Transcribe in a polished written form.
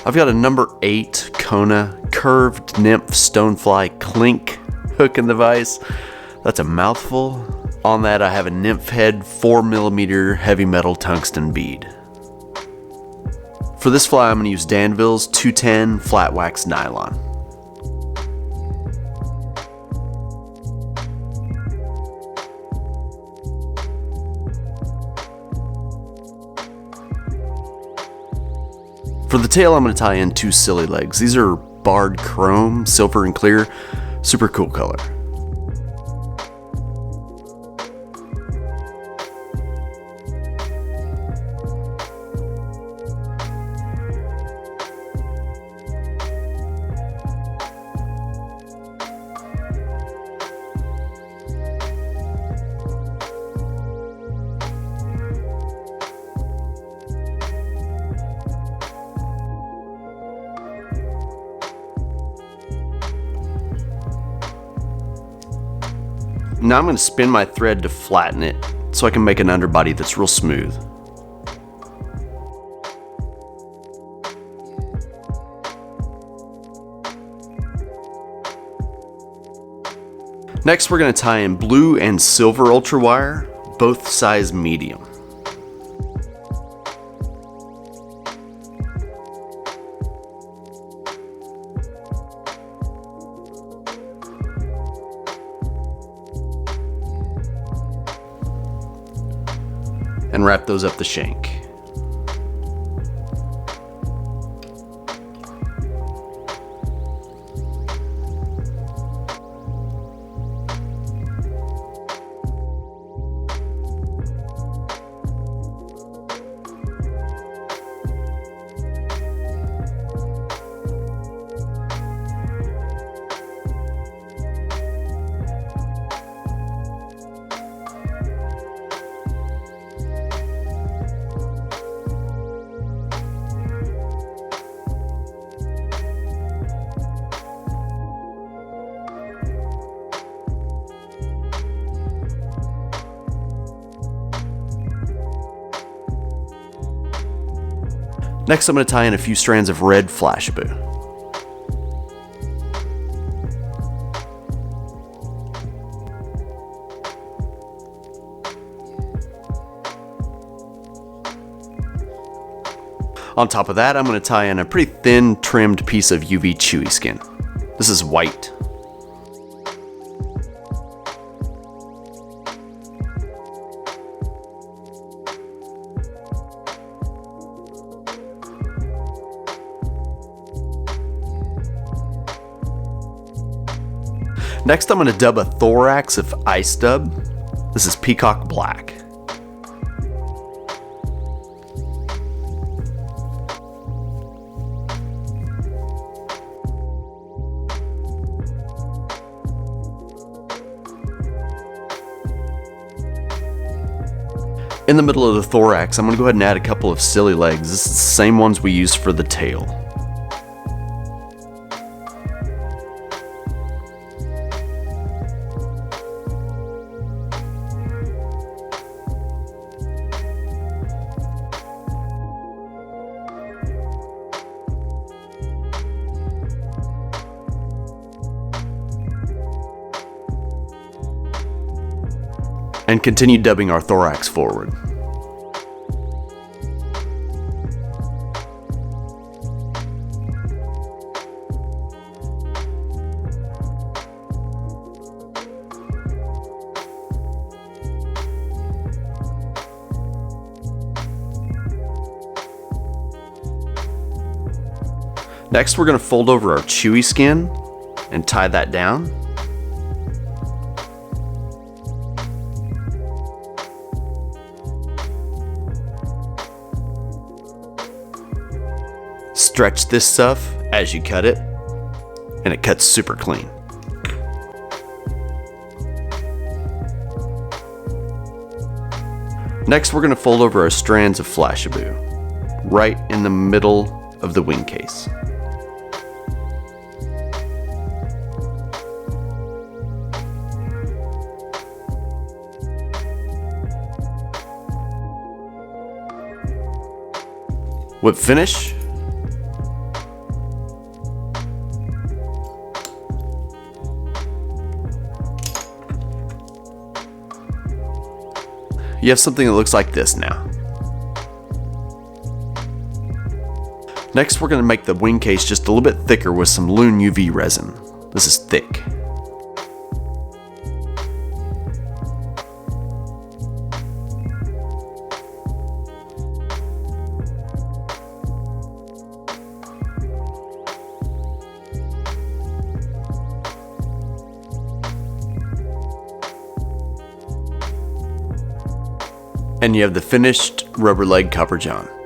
I've got a number 8 Kona curved nymph stonefly clink hook in the vise. That's a mouthful. On that I have a nymph head 4mm heavy metal tungsten bead. For this fly I'm going to use Danville's 210 flat wax nylon. For the tail, I'm going to tie in 2 silly legs. These are barred chrome, silver and clear, super cool color. Now I'm going to spin my thread to flatten it so I can make an underbody that's real smooth. Next we're going to tie in blue and silver ultra wire, both size medium. And wrap those up the shank. Next, I'm going to tie in a few strands of red flashaboo. On top of that, I'm going to tie in a pretty thin trimmed piece of UV chewy skin. This is white. Next, I'm going to dub a thorax of ice dub. This is peacock black. In the middle of the thorax, I'm going to go ahead and add a couple of silly legs. This is the same ones we used for the tail. And continue dubbing our thorax forward. Next, we're going to fold over our chewy skin and tie that down. Stretch this stuff as you cut it, and it cuts super clean. Next, we're going to fold over our strands of flashaboo, right in the middle of the wing case. Whip finish, you have something that looks like this now. Next, we're going to make the wing case just a little bit thicker with some Loon UV resin. This is thick. And you have the finished rubber leg Copper John.